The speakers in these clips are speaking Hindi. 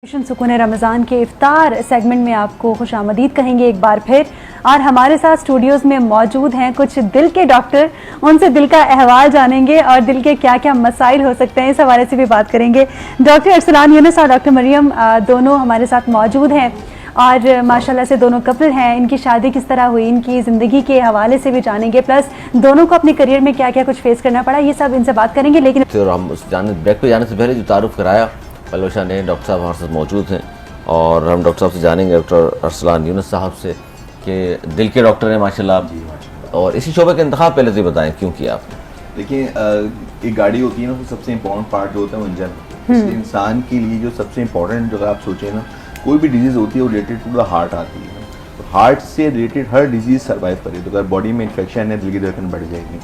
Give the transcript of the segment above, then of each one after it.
सुकून रमज़ान के इफ्तार सेगमेंट में आपको खुशामदीद कहेंगे एक बार फिर। और हमारे साथ स्टूडियोज़ में मौजूद हैं कुछ दिल के डॉक्टर, उनसे दिल का अहवाल जानेंगे और दिल के क्या क्या मसाइल हो सकते हैं इस हवाले से भी बात करेंगे। डॉक्टर अरसलान यूनुस और डॉक्टर मरियम दोनों हमारे साथ मौजूद हैं और माशाल्लाह से दोनों कपल हैं। इनकी शादी किस तरह हुई, इनकी ज़िंदगी के हवाले से भी जानेंगे, प्लस दोनों को अपने करियर में क्या क्या कुछ फेस करना पड़ा, ये सब इनसे बात करेंगे। लेकिन हम ब्रेक पे जाने से पहले जो तारुफ कराया पलवशा ने, डॉक्टर साहब हमारे साथ मौजूद हैं और हम डॉक्टर साहब से जानेंगे, डॉक्टर अरसलान यूनुस साहब से, कि दिल के डॉक्टर हैं माशाल्लाह, और इसी शोबे का इंतखाब पहले से बताएं क्यों किया आपने। देखिए, एक गाड़ी होती है ना, तो सबसे इम्पोर्टेंट पार्ट जो होता है वो इंजन। इंसान के लिए जो सबसे इम्पोर्टेंट, जो आप सोचें ना, कोई भी डिजीज़ होती है वो रिलेटेड टू द हार्ट आती है। तो हार्ट से रिलेटेड हर डिजीज़ सर्वाइव करे, तो अगर बॉडी में इन्फेक्शन है, दिल की धड़कन बढ़ जाएगी।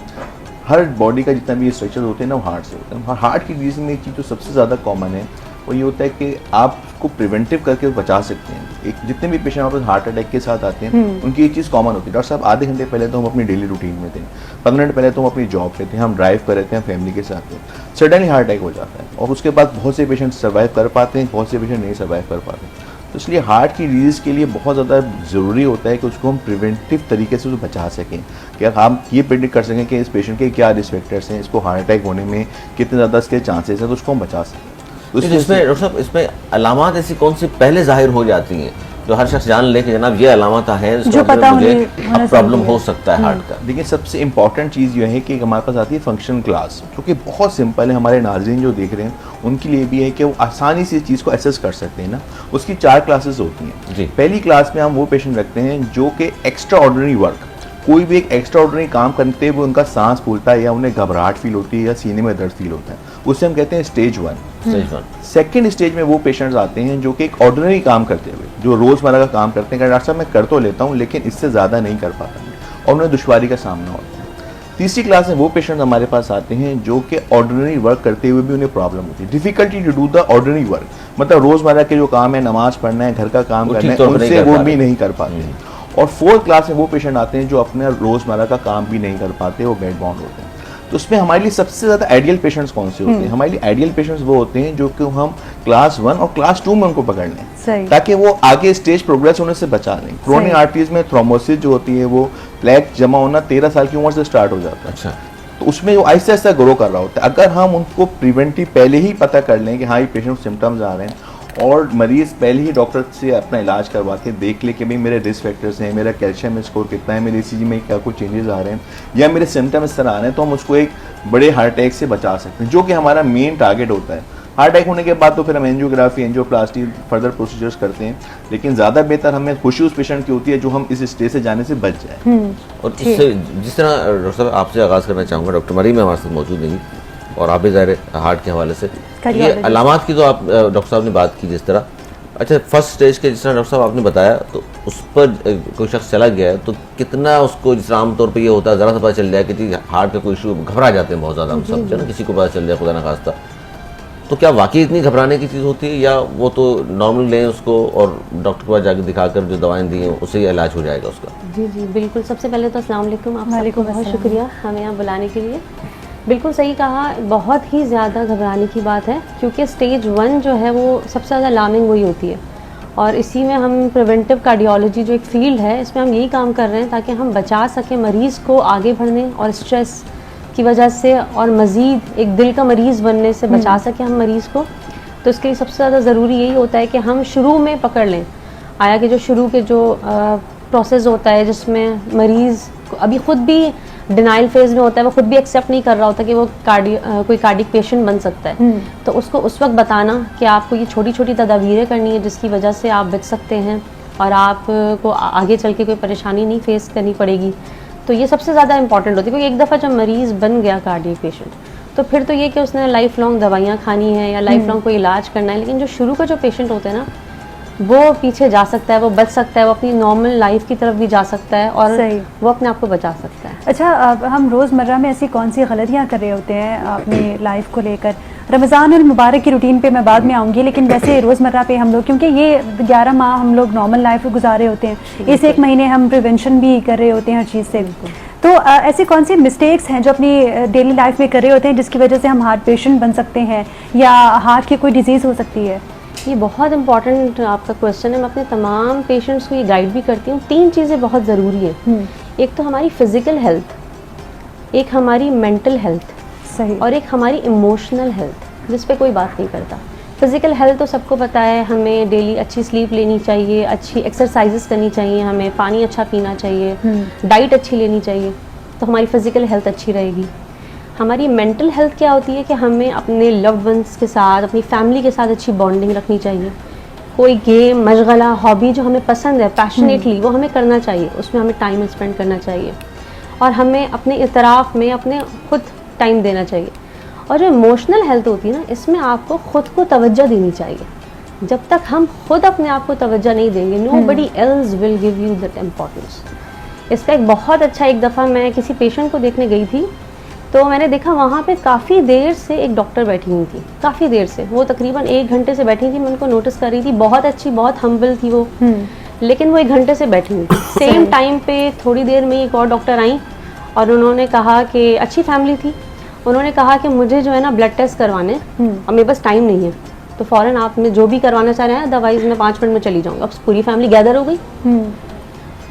हर बॉडी का जितना भी स्ट्रक्चर होते हैं ना, वो हार्ट से होते हैं। हार्ट की डिजीज़ में एक चीज़ जो सबसे ज़्यादा कॉमन है वो ये होता है कि आप उसको प्रिवेंटिव करके बचा सकते हैं। एक जितने भी पेशेंट हमारे पास हार्ट अटैक के साथ आते हैं उनकी एक चीज़ कॉमन होती है, डॉक्टर साहब आधे घंटे पहले तो हम अपनी डेली रूटीन में थे, 15 मिनट पहले तो हम अपनी जॉब पे थे, हम ड्राइव कर रहे थे, हम फैमिली के साथ थे, सडनली हार्ट अटैक हो जाता है। और उसके बाद बहुत से पेशेंट सर्वाइव कर पाते हैं, बहुत से पेशेंट नहीं सर्वाइव कर पाते। तो इसलिए हार्ट की डिजीज़ के लिए बहुत ज़्यादा ज़रूरी होता है कि उसको हम प्रिवेंटिव तरीके से उसको बचा सकें, कि हम ये प्रेडिक्ट कर सकें कि इस पेशेंट के क्या रिस्क फैक्टर्स हैं, इसको हार्ट अटैक होने में कितने ज़्यादा इसके चांसेस हैं, तो उसको हम बचा सकें। तो इसमें डॉक्टर साहब, इसमें अलामात ऐसी कौन सी पहले जाहिर हो जाती हैं जो हर शख्स जान ले कि जनाब ये अलामत है, जो पता मुझे अब प्रॉब्लम हो सकता है हार्ट का। देखिए, सबसे इंपॉर्टेंट चीज़ ये है कि हमारे पास आती है फंक्शन क्लास, जो कि बहुत सिंपल है। हमारे नाज़रीन जो देख रहे हैं उनके लिए भी है कि वो आसानी से इस चीज़ को एसेस कर सकते हैं ना। उसकी 4 क्लासेस होती हैं जी। पहली क्लास में हम वो पेशेंट रखते हैं जो कि एक्स्ट्रा ऑर्डिनरी वर्क, कोई भी एक एक्स्ट्रा ऑर्डिनरी काम करते हुए उनका सांस फूलता है या उन्हें घबराहट फील होती है या सीने में दर्द फील होता है, उससे हम कहते हैं स्टेज 1। सेकेंड स्टेज में वो पेशेंट्स आते हैं जो कि एक ऑर्डिनरी काम करते हुए, जो रोज़मर्रा का काम करते हैं, डॉक्टर साहब मैं कर तो लेता हूँ लेकिन इससे ज़्यादा नहीं कर पाता और उन्हें दुश्वारी का सामना होता है। तीसरी क्लास में वो पेशेंट्स हमारे पास आते हैं जो कि ऑर्डिनरी वर्क करते हुए भी उन्हें प्रॉब्लम होती है, difficulty to do the ordinary work, मतलब रोज़मर्रा के जो काम है, नमाज पढ़ना है, घर का काम करना है, उनसे वो भी नहीं कर पाते। और 4th क्लास में वो पेशेंट आते हैं जो अपने रोज़मर्रा का काम भी नहीं कर पाते, वो बेड बाउंड होते हैं। तो उसमें हमारे लिए सबसे ज़्यादा आइडियल पेशेंट्स कौन से होते हैं? हमारे लिए आइडियल पेशेंट्स वो होते हैं जो कि हम क्लास 1 और क्लास 2 में उनको पकड़ लें, ताकि वो आगे स्टेज प्रोग्रेस होने से बचा लें। क्रोनिक आर्टरीज में थ्रोम्बोसिस जो होती है, वो प्लेक जमा होना 13 साल की उम्र से स्टार्ट हो जाता है। अच्छा, तो उसमें वो आहिस्ता आहिस्ता ग्रो कर रहा होता है। अगर हम उनको प्रिवेंटिव पहले ही पता कर लें कि हाँ ये पेशेंट सिम्टम्स आ रहे हैं, और मरीज़ पहले ही डॉक्टर से अपना इलाज करवा के देख ले कि भाई मेरे रिस्क फैक्टर्स हैं, मेरा कैल्शियम स्कोर कितना है, मेरे ECG में क्या कुछ चेंजेस आ रहे हैं या मेरे सिम्टम इस तरह आ रहे हैं, तो हम उसको एक बड़े हार्ट अटैक से बचा सकते हैं, जो कि हमारा मेन टारगेट होता है। हार्ट अटैक होने के बाद तो फिर हम एंजियोग्राफी, एंजियोप्लास्टी, फर्दर प्रोसीजर्स करते हैं, लेकिन ज़्यादा बेहतर हमें खुशी उस पेशेंट की होती है जो हम इस स्टेज से जाने से बच जाए। और इससे जिस तरह डॉक्टर साहब आपसे आगाज़ करना चाहूँगा, डॉक्टर मरीम हमारे साथ मौजूद नहीं और आप भी ज़ाहिर हार्ट के हवाले से, ये अलामात की तो आप डॉक्टर साहब ने बात की जिस तरह, अच्छा फर्स्ट स्टेज के जिस तरह डॉक्टर साहब आपने बताया, तो उस पर कोई शख्स चला गया है तो कितना उसको, जिस आमतौर पर ये होता है ज़रा सा पता चल जाए कि हार्ट का कोई इशू, घबरा जाते हैं बहुत ज़्यादा हम सब, ना किसी को पता चल जाए खुदा ना खास्ता, तो क्या वाकई इतनी घबराने की चीज़ होती है या वो तो नॉर्मल लें उसको और डॉक्टर के पास जाकर दिखाकर जो दवाएं दी हैं उससे ही इलाज हो जाएगा उसका? जी जी बिल्कुल। सबसे पहले तो अस्सलाम वालेकुम, आपको बहुत शुक्रिया हमें यहाँ बुलाने के लिए। बिल्कुल सही कहा, बहुत ही ज़्यादा घबराने की बात है, क्योंकि स्टेज 1 जो है वो सबसे ज़्यादा अलार्मिंग वही होती है, और इसी में हम प्रिवेंटिव कार्डियोलॉजी जो एक फील्ड है, इसमें हम यही काम कर रहे हैं ताकि हम बचा सकें मरीज़ को आगे बढ़ने और स्ट्रेस की वजह से और मज़ीद एक दिल का मरीज़ बनने से बचा सकें हम मरीज़ को। तो इसके लिए सबसे ज़्यादा ज़रूरी यही होता है कि हम शुरू में पकड़ लें, आया कि जो शुरू के जो प्रोसेस होता है जिसमें मरीज़ अभी ख़ुद भी डिनाइल फेज़ में होता है, वो खुद भी एक्सेप्ट नहीं कर रहा होता कि वो कोई कार्डिक पेशेंट बन सकता है, तो उसको उस वक्त बताना कि आपको ये छोटी छोटी तदाबीरें करनी है जिसकी वजह से आप बच सकते हैं और आपको आगे चल के कोई परेशानी नहीं फेस करनी पड़ेगी। तो ये सबसे ज़्यादा इंपॉर्टेंट होती है, क्योंकि एक दफ़ा जब मरीज़ बन गया कार्डिक पेशेंट, तो फिर तो ये कि उसने लाइफ लॉन्ग दवाइयाँ खानी है या लाइफ लॉन्ग कोई इलाज करना है, लेकिन जो शुरू का जो पेशेंट होता है ना, वो पीछे जा सकता है, वो बच सकता है, वो अपनी नॉर्मल लाइफ की तरफ भी जा सकता है और वो अपने आप को बचा सकता है। अच्छा, हम रोज़मर्रा में ऐसी कौन सी गलतियाँ कर रहे होते हैं अपनी लाइफ को लेकर? रमज़ान और मुबारक की रूटीन पे मैं बाद में आऊँगी, लेकिन वैसे रोज़मर्रा पे हम लोग, क्योंकि ये 11 माह हम लोग नॉर्मल लाइफ गुजारे होते हैं, इस 1 महीने हम प्रिवेंशन भी कर रहे होते हैं हर चीज़ से, तो ऐसी कौन सी मिस्टेक्स हैं जो अपनी डेली लाइफ में कर रहे होते हैं जिसकी वजह से हम हार्ट पेशेंट बन सकते हैं या हार्ट की कोई डिजीज़ हो सकती है? ये बहुत इंपॉर्टेंट आपका क्वेश्चन है। मैं अपने तमाम पेशेंट्स को ये गाइड भी करती हूँ। 3 चीज़ें बहुत ज़रूरी हैं। एक तो हमारी फिज़िकल हेल्थ, एक हमारी मेंटल हेल्थ, सही, और एक हमारी इमोशनल हेल्थ, जिस पे कोई बात नहीं करता। फिज़िकल हेल्थ तो सबको पता है, हमें डेली अच्छी स्लीप लेनी चाहिए, अच्छी एक्सरसाइजेस करनी चाहिए, हमें पानी अच्छा पीना चाहिए, डाइट अच्छी लेनी चाहिए, तो हमारी फिज़िकल हेल्थ अच्छी रहेगी। हमारी मेंटल हेल्थ क्या होती है कि हमें अपने लव्ड वंस के साथ, अपनी फैमिली के साथ अच्छी बॉन्डिंग रखनी चाहिए। कोई गेम, मशगला, हॉबी जो हमें पसंद है पैशनेटली, वो हमें करना चाहिए, उसमें हमें टाइम स्पेंड करना चाहिए, और हमें अपने इतराफ़ में अपने खुद टाइम देना चाहिए। और जो इमोशनल हेल्थ होती है ना, इसमें आपको खुद को तवज्जो देनी चाहिए। जब तक हम खुद अपने आप को तवज्जो नहीं देंगे, nobody else will give you that importance. इसका एक बहुत अच्छा, एक दफ़ा मैं किसी पेशेंट को देखने गई थी, तो मैंने देखा वहाँ पे काफ़ी देर से एक डॉक्टर बैठी हुई थी, काफ़ी देर से, वो तकरीबन 1 घंटे से बैठी थी। मैं उनको नोटिस कर रही थी, बहुत अच्छी, बहुत हम्बल थी वो, लेकिन वो 1 घंटे से बैठी हुई थी। सेम टाइम पे थोड़ी देर में एक और डॉक्टर आई और उन्होंने कहा कि अच्छी फैमिली थी, उन्होंने कहा कि मुझे जो है ना ब्लड टेस्ट करवाने, और मेरे पास टाइम नहीं है, तो फ़ौरन आप में जो भी करवाना चाह रहे हैं, अदरवाइज़ मैं 5 मिनट में चली जाऊँगा। अब पूरी फैमिली गैदर हो गई।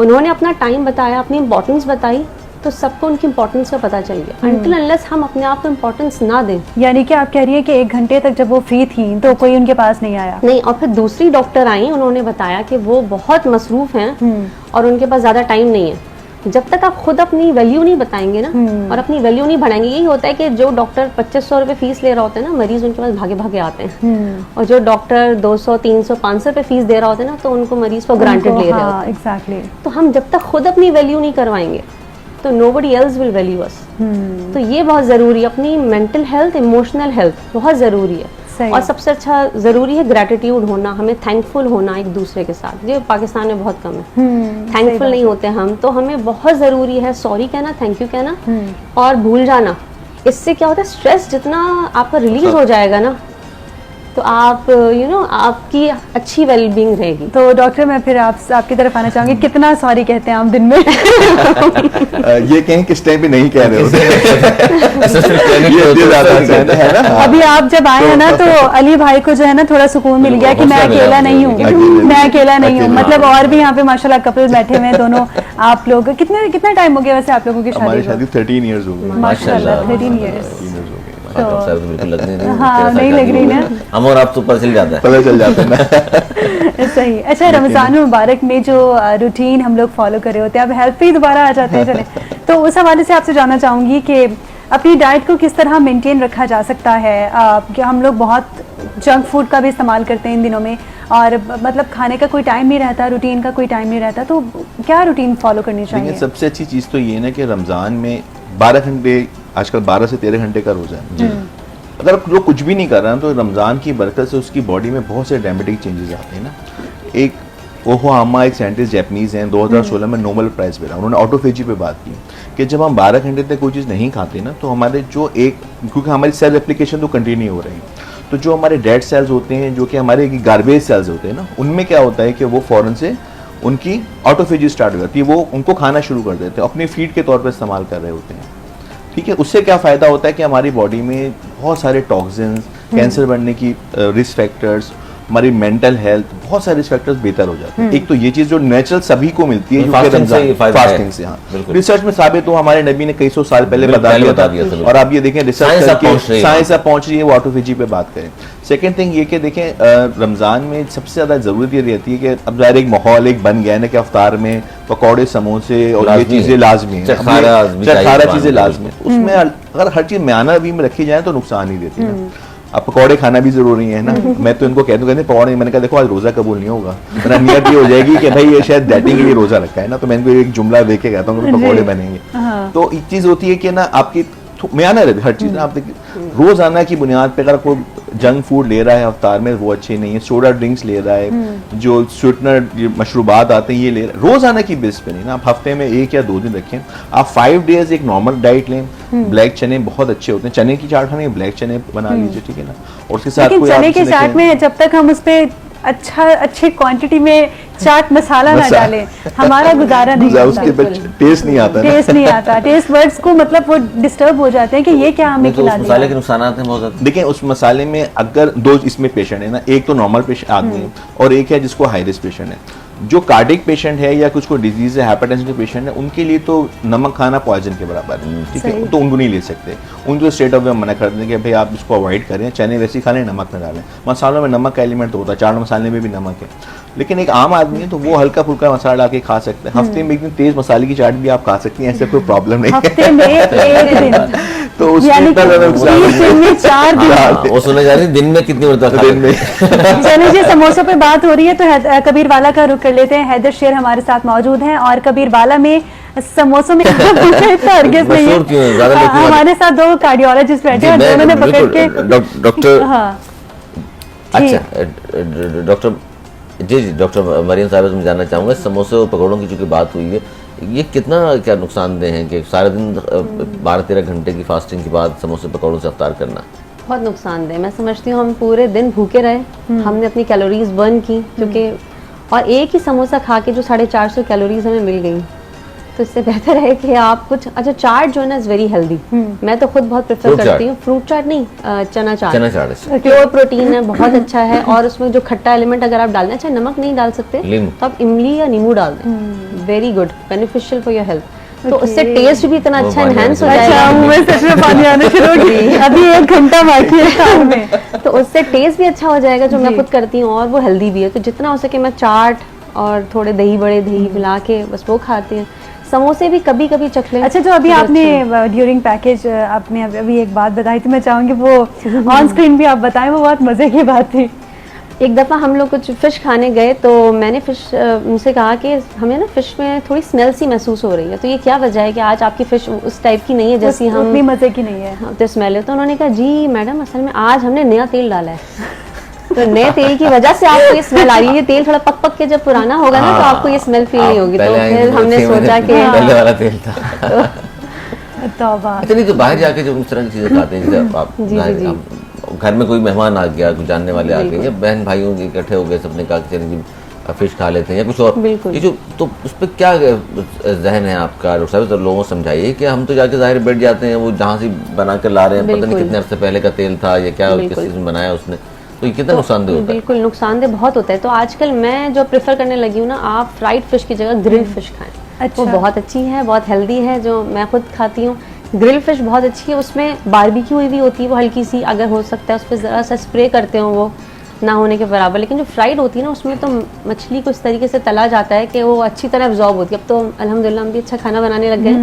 उन्होंने अपना टाइम बताया, अपनी इंपॉर्टेंस बताई, तो सबको उनकी इंपॉर्टेंस का पता चल गया। अनटिल अनलेस हम अपने आप को इंपॉर्टेंस ना दें। यानी कि आप कह रही हैं कि 1 घंटे तक जब वो फ्री थी तो कोई उनके पास नहीं आया? नहीं, और फिर दूसरी डॉक्टर आई, उन्होंने बताया कि वो बहुत मसरूफ़ हैं और उनके पास ज़्यादा टाइम नहीं है। जब तक आप खुद अपनी वैल्यू नहीं बताएंगे ना, और अपनी वैल्यू नहीं बढ़ाएंगे, यही होता है कि जो डॉक्टर 2500 रुपये फीस ले रहा होता है ना, मरीज उनके पास भागे भागे आते हैं, और जो डॉक्टर 200, 300, 500 रुपये फीस दे रहा होता है ना, तो उनको मरीज को ग्रांटेड ले रहे होते हैं। एग्जैक्टली। तो हम जब तक खुद अपनी वैल्यू नहीं करवाएंगे, तो नोबडी एल्स विल वैल्यू अस। तो ये बहुत ज़रूरी है, अपनी मेंटल हेल्थ, इमोशनल हेल्थ बहुत ज़रूरी है। और सबसे अच्छा ज़रूरी है ग्रैटिट्यूड होना, हमें थैंकफुल होना एक दूसरे के साथ, जो पाकिस्तान में बहुत कम है। थैंकफुल नहीं होते हम, तो हमें बहुत ज़रूरी है सॉरी कहना, थैंक यू कहना, और भूल जाना। इससे क्या होता है, स्ट्रेस जितना आपका रिलीज हो जाएगा ना, तो आप आपकी अच्छी वेलबींग रहेगी। तो डॉक्टर, मैं फिर आपकी तरफ आना चाहूंगी, कितना सॉरी कहते हैं आप दिन में? ये कहें किस टाइम पे नहीं कह रहे होते है ना। अभी आप जब आए हैं ना, तो अली भाई को जो है ना थोड़ा सुकून मिल गया कि मैं अकेला नहीं हूँ, मैं अकेला नहीं हूँ। मतलब और भी यहाँ पे माशाल्लाह कपल बैठे हुए हैं दोनों। आप लोग कितना टाइम हो गया वैसे आप लोगों की शादी? हमारी शादी 13 इयर्स हो गई माशाल्लाह, 13 इयर्स। हाँ, नहीं लग रही ना, हम और आप तो पता चल जाता है ना। सही। अच्छा, रमज़ान मुबारक में जो रूटीन हम लोग फॉलो कर रहे होते हैं, अब हेल्थ पे ही दोबारा आ जाते हैं, चले तो उस हवाले से आपसे जानना चाहूँगी कि अपनी डाइट को किस तरह मेंटेन रखा जा सकता है? कि हम लोग बहुत जंक फूड का भी इस्तेमाल करते हैं इन दिनों में, और मतलब खाने का कोई टाइम नहीं रहता, रूटीन का कोई टाइम नहीं रहता, तो क्या रूटीन फॉलो करनी चाहिए? सबसे अच्छी चीज़ तो ये ना कि रमज़ान में 12 घंटे, आजकल 12 से 13 घंटे का रोज़ा है। अगर लोग कुछ भी नहीं कर रहे हैं, तो रमज़ान की बरकत से उसकी बॉडी में बहुत से ड्रामेटिक चेंजेस आते हैं ना। एक ओहोमा, एक साइंटिस्ट जापानीज हैं, 2016 में नोबेल प्राइज़ मिला, उन्होंने ऑटोफेजी पे बात की कि जब हम 12 घंटे तक कोई चीज़ नहीं खाते ना, तो हमारे जो क्योंकि हमारी सेल रेप्लिकेशन तो कंटिन्यू हो रही है, तो जो हमारे डेड सेल्स होते हैं, जो कि हमारे गार्बेज सेल्स होते हैं ना, उनमें क्या होता है कि वो फ़ौरन से उनकी ऑटोफेजी स्टार्ट हो जाती है, वो उनको खाना शुरू कर देते हैं, अपनी फीड के तौर पर इस्तेमाल कर रहे होते हैं। ठीक है, उससे क्या फ़ायदा होता है कि हमारी बॉडी में बहुत सारे टॉक्सिन्स, कैंसर बनने की रिस्क फैक्टर्स, हमारी मेंटल हेल्थ, बहुत सारे रिस्क फैक्टर्स बेहतर हो जाते हैं। एक तो ये चीज़ जो नेचुरल सभी को मिलती है, फास्टिंग से। हाँ, रिसर्च में साबित हो, हमारे नबी ने कई सौ साल पहले बता दिया था, और आप ये देखें रिसर्च करके साइंस अब पहुंच रही है, वो ऑटोफेजी पे बात करें। सेकेंड थिंग ये कि देखें, रमज़ान में सबसे ज़्यादा ज़रूरत ये रहती है कि अब ज़ाहिर एक माहौल एक बन गया है ना कि अफ्तार में पकौड़े, समोसे और ये चीज़ें लाजमी है, चटखारा चीज़ें लाजमी है। उसमें अगर हर चीज़ म्याना भी में रखी जाए तो नुकसान ही देती है ना। अब पकौड़े खाना भी जरूरी है ना। मैं तो इनको कहता हूँ पकौड़े, मैंने कहा देखो आज रोजा कबूल नहीं होगा, मेरा नियत ये हो जाएगी कि भाई ये शायद डाइटिंग के लिए रोजा रखा है ना, तो मैं इनको एक जुमला देख के कहता हूँ पकौड़े बनेंगे। तो एक चीज होती है कि ना आपकी म्याना रहे हर चीज। आप रोजाना की बुनियाद पे अगर कोई जंक फूड ले रहा है अफ्तार में, वो अच्छे नहीं है, सोडा ड्रिंक्स ले रहा है, जो स्वीटनर मशरूबात आते हैं ये ले रहा है, रोजाना की बेस पे नहीं ना, आप हफ्ते में 1 या 2 दिन रखें। आप 5 डेज एक नॉर्मल डाइट लें। ब्लैक चने बहुत अच्छे होते हैं, चने की चाट खाने, ब्लैक चने बना लीजिए, ठीक है ना। और उसके साथ कोई चने के चाट में जब तक हम उस पे अच्छी क्वांटिटी में चाट मसाला ना डालें, हमारा गुजारा नहीं होता, उसके टेस्ट नहीं आता, टेस्ट वर्ड्स को मतलब वो डिस्टर्ब हो जाते हैं कि ये क्या हमें खिला दिया। मसाले के नुकसान हैं बहुत ज़्यादा। देखिए उस मसाले में अगर दो इसमें पेशेंट है ना, एक तो नॉर्मल पेशेंट आदमी है और एक है जिसको हाई रिस्क पेशेंट है। जो कार्डिक पेशेंट है या कुछ को डिजीज है, हाइपरटेंशन के पेशेंट है, उनके लिए तो नमक खाना पॉइजन के बराबर है, ठीक है, तो उनको नहीं ले सकते, उनको स्ट्रेट अवे मना कर देंगे कि भाई आप इसको अवॉइड करें, चने वैसे ही खा लें, नमक न डालें। मसालों में नमक का एलिमेंट तो होता है, चाट मसाले में भी नमक है, लेकिन एक आम आदमी है तो वो हल्का फुल्का मसाला डाल के खा सकते हैं। हफ्ते में एक दिन तेज मसाले की चाट भी आप खा सकती हैं, ऐसे कोई प्रॉब्लम नहीं हफ्ते में एक दिन तो उसमें 4 दिन वो सुने जा रही दिन में कितनी मरतबा दिन में। चलिए जी, समोसों पे बात हो रही है तो कबीर वाला का रुख कर लेते हैं। हैदर शेर हमारे साथ मौजूद हैं और कबीर वाला में समोसों में हरगिज़ नहीं है। हमारे साथ 2 कार्डियोलॉजिस्ट बैठे हैं, दोनों ने पकड़ के डॉक्टर अच्छा डॉक्टर जी डॉक्टर मरियम साहिबा से मैं जानना चाहूँगा, समोसे और पकौड़ों की चूँकि बात हुई है, ये कितना क्या नुकसानदेह है कि सारा दिन 12-13 घंटे की फास्टिंग के बाद समोसे पकौड़ों से अफ्तार करना? बहुत नुकसानदेह। मैं समझती हूँ हम पूरे दिन भूखे रहे, हमने अपनी कैलोरीज बर्न की, क्योंकि और एक ही समोसा खा के जो 450 कैलोरीज हमें मिल गई, तो इससे बेहतर है कि आप कुछ अच्छा चाट जो है ना इज वेरी हेल्दी। मैं तो खुद बहुत प्रेफर करती हूँ, फ्रूट चाट नहीं, चना चाट प्योर प्रोटीन है, बहुत अच्छा है, और उसमें जो खट्टा एलिमेंट अगर आप डालना चाहे, नमक नहीं डाल सकते तो आप इमली या नींबू डाल दें, very good, beneficial for your health. तो उससे टेस्ट भी इतना अच्छा एनहांस हो जाएगा, मुंह में सच में पानी आने शुरू हो गई, अभी 1 घंटा बाकी है काम में, तो उससे टेस्ट भी अच्छा हो जाएगा, जो मैं खुद करती हूँ, और वो हेल्दी भी है। तो जितना हो सके मैं चाट और थोड़े दही बड़े दही मिला के बस वो खाती हूँ। समोसे भी कभी कभी चख लें। अच्छा, जो अभी आपने ड्यूरिंग पैकेज आपने अभी एक बात बताई थी, मैं चाहूँगी वो ऑन स्क्रीन भी आप बताएं, वो बहुत मज़े की बात थी। एक दफ़ा हम लोग कुछ फ़िश खाने गए, तो मैंने फ़िश उनसे कहा कि हमें ना फ़िश में थोड़ी स्मेल सी महसूस हो रही है, तो ये क्या वजह है कि आज आपकी फ़िश उस टाइप की नहीं है जैसी हम, उतनी मज़े की नहीं है, हाँ, तो स्मेल है। तो उन्होंने कहा जी मैडम असल में आज हमने नया तेल डाला है, तो नए तेल की वजह से आपको ये स्मेल आ रही है। ये तेल थोड़ा पक पक के जब पुराना होगा ना तो आपको ये स्मेल फील नहीं होगी। तो फिर हमने सोचा कि पहले वाला तेल था। तौबा। अच्छा, नहीं तो बाहर जाके जो इस तरह की चीजें खाते हैं, जैसे आप घर में कोई मेहमान आ गया, कुछ जानने वाले आ गए, या बहन भाइयों के इकट्ठे हो गए, सबने कहा कि चलिए फिश खा लेते हैं या कुछ और, ये जो तो उस पर क्या जहन है आपका डॉक्टर साहब? तो लोगों को समझाइए कि हम तो जाके ज़ाहिर बैठ जाते हैं, वो जहाँ से बना कर ला रहे हैं, पता नहीं कितने अर्से पहले का तेल था, ये क्या किस चीज़ में बनाया उसने, तो ये कितना नुकसानदेह होता है? बिल्कुल नुकसानदेह बहुत होता है। तो आजकल मैं जो प्रेफर करने लगी हूँ ना, आप फ्राइड फिश की जगह ग्रिल्ड फिश खाएं। अच्छा। वो बहुत अच्छी है, बहुत हेल्दी है, जो मैं खुद खाती हूँ। ग्रिल फिश बहुत अच्छी है, उसमें बारबेक्यू हुई भी होती है, वो हल्की सी, अगर हो सकता है उस पर ज़रा सा स्प्रे करते हो वो ना होने के बराबर। लेकिन जो फ्राइड होती है ना, उसमें तो मछली को इस तरीके से तला जाता है कि वो अच्छी तरह एब्जॉर्ब होती है। अब तो अल्हम्दुलिल्लाह हम भी अच्छा खाना बनाने लग गए,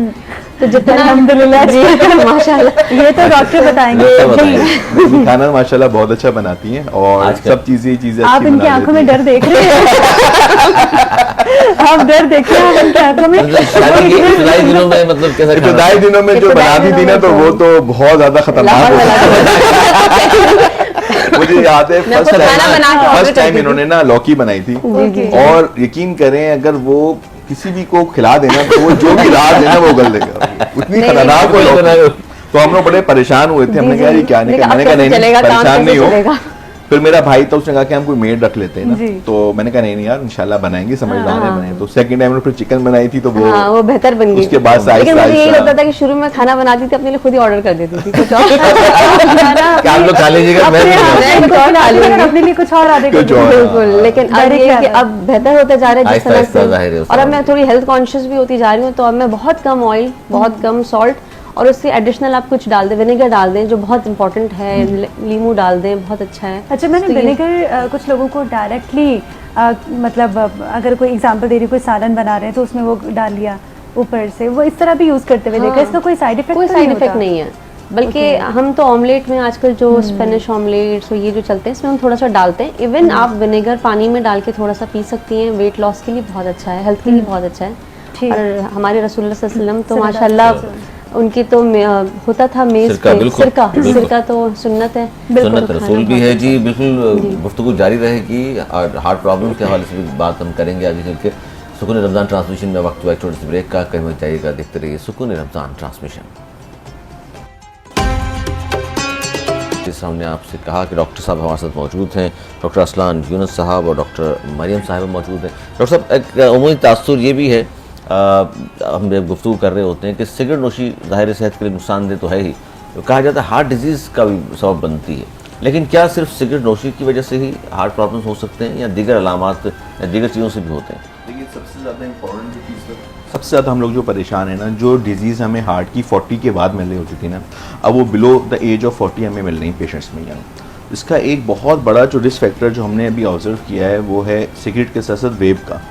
तो जितना अल्हम्दुलिल्लाह जी माशाल्लाह, ये तो डॉक्टर बताएंगे। खाना माशाल्लाह बहुत अच्छा बनाती हैं और सब चीजें आप इनकी आंखों में डर देख रहे हैं। आप डर देख रहे हैं इनकी आंखों में। इब्तदाई दिनों में मतलब कैसा, इब्तदाई दिनों में जो बनाती थी ना, तो वो तो बहुत ज्यादा खतरनाक मुझे याद है फर्स्ट टाइम इन्होंने ना लौकी बनाई थी, और यकीन करें अगर वो किसी भी को खिला देना तो वो जो भी राज है ना वो उगल देगा, उतनी खतरनाक वो। तो हम लोग बड़े परेशान हुए थे, हमने कहा ये क्या नहीं, मैंने कहा नहीं परेशान नहीं हो। फिर मेरा भाई तो उसने कहा कि हम कोई मेड रख लेते हैं ना, तो मैंने कहा नहीं यार इंशाल्लाह बनाएंगे, समझदार है बनाए। तो सेकंड टाइम फिर चिकन बनाई थी, तो वो बेहतर बन गई। उसके बाद लेकिन मुझे यही लगता था कि शुरू में खाना बनाती थी अपने लिए, खुद ही ऑर्डर कर देती थी कुछ और, आप लोग खा लीजिएगा, अपने लिए कुछ और आदे बिल्कुल। लेकिन अब बेहतर होता जा रहा है जिस तरह से, और अब मैं थोड़ी हेल्थ कॉन्शियस भी होती जा रही हूँ, तो अब मैं बहुत कम ऑयल, बहुत कम सॉल्ट, और उससे एडिशनल आप कुछ डाल दें, विनेगर डाल दें जो बहुत इंपॉर्टेंट है, नींबू डाल दें, बहुत अच्छा है। अच्छा, मैंने तो विनेगर कुछ लोगों को डायरेक्टली मतलब अगर कोई एग्जांपल दे रही, कोई सालन बना रहे हैं तो उसमें वो डाल लिया ऊपर से, वो इस तरह भी यूज़ करते हुए देखा, इसका कोई साइड इफेक्ट नहीं है। बल्कि हम तो ऑमलेट में आजकल जो स्पेनिश ऑमलेट्स ये जो चलते हैं, इसमें हम थोड़ा सा डालते हैं। इवन आप विनेगर पानी में डाल के थोड़ा सा पी सकती हैं, वेट लॉस के लिए बहुत अच्छा है, हेल्थ के लिए बहुत अच्छा है। और हमारे रसूलुल्लाह सल्लल्लाहु अलैहि वसल्लम तो माशाल्लाह उनकी तो होता था मेज पे सिरका तो सुन्नत है, सुन्नत रसूल भी है जी। बिल्कुल गुफ्तगू जारी रहेगी और हार्ट प्रॉब्लम के हवाले से भी बात हम करेंगे आगे चल के। सुकून रमज़ान ट्रांसमिशन में वक्त हुआ छोटे से ब्रेक का, कहीं मत जाइएगा, देखते रहिए सुकून रमज़ान ट्रांसमिशन। जिस हमने आपसे कहा कि डॉक्टर साहब हमारे साथ मौजूद हैं, डॉक्टर असलान यूनुस साहब और डॉक्टर मरियम साहब मौजूद हैं। डॉक्टर साहब, एक उमूमी तासुर ये भी है, हम जब गुफ्तगू कर रहे होते हैं कि सिगरेट नोशी ज़ाहिर सेहत के लिए नुकसानदेह तो है ही, तो कहा जाता है हार्ट डिजीज़ का भी सबब बनती है, लेकिन क्या सिर्फ सिगरेट नोशी की वजह से ही हार्ट प्रॉब्लम्स हो सकते हैं या दीगर अलामात या दीगर चीज़ों से भी होते हैं? देखिए, सबसे ज़्यादा इंपॉर्टेंट चीज़, सबसे ज़्यादा हम लोग जो परेशान है ना, जो डिजीज़ हमें हार्ट की 40 के बाद मिल रही होती थी ना, अब वो बिलो द एज ऑफ 40 हमें मिल रही पेशेंट्स में यंग। इसका एक बहुत बड़ा जो रिस्क फैक्टर जो हमने अभी ऑब्जर्व किया है वो है सिगरेट के साथ साथ वेब का।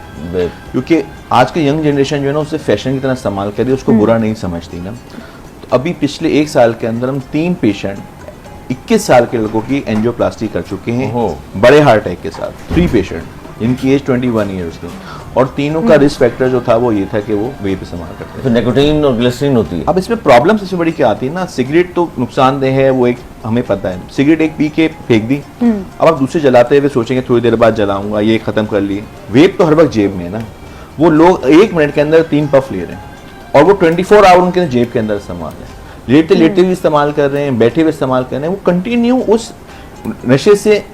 क्योंकि आज के यंग जनरेशन जो है ना, उसे फैशन की तरह इस्तेमाल कर रही है, उसको बुरा नहीं समझती ना। तो अभी पिछले 1 साल के अंदर हम 3 पेशेंट 21 साल के लड़कों की एंजियोप्लास्टी कर चुके हैं बड़े हार्ट अटैक के साथ। 3 पेशेंट जिनकी एज 21 ईयर्स थी, और तीनों का रिस्क फैक्टर जो था वो ये था कि वो वेप इस्तेमाल करते थे। तो निकोटीन और ग्लिसरीन होती है। अब इसमें प्रॉब्लम सबसे बड़ी क्या आती है ना, सिगरेट तो नुकसानदेह है, वो एक हमें पता है, सिगरेट एक पी के फेंक दी, अब आप दूसरे जलाते हुए सोचेंगे थोड़ी देर बाद जलाऊंगा, ये खत्म कर लिए। वेप तो हर वक्त जेब में है ना, वो लोग 1 मिनट के अंदर 3 पफ ले रहे हैं और वो 24 आवर उनके जेब के अंदर इस्तेमाल है, लेटते लेटते भी इस्तेमाल कर रहे हैं, बैठे हुए इस्तेमाल कर रहे हैं, वो कंटिन्यू उस नशे से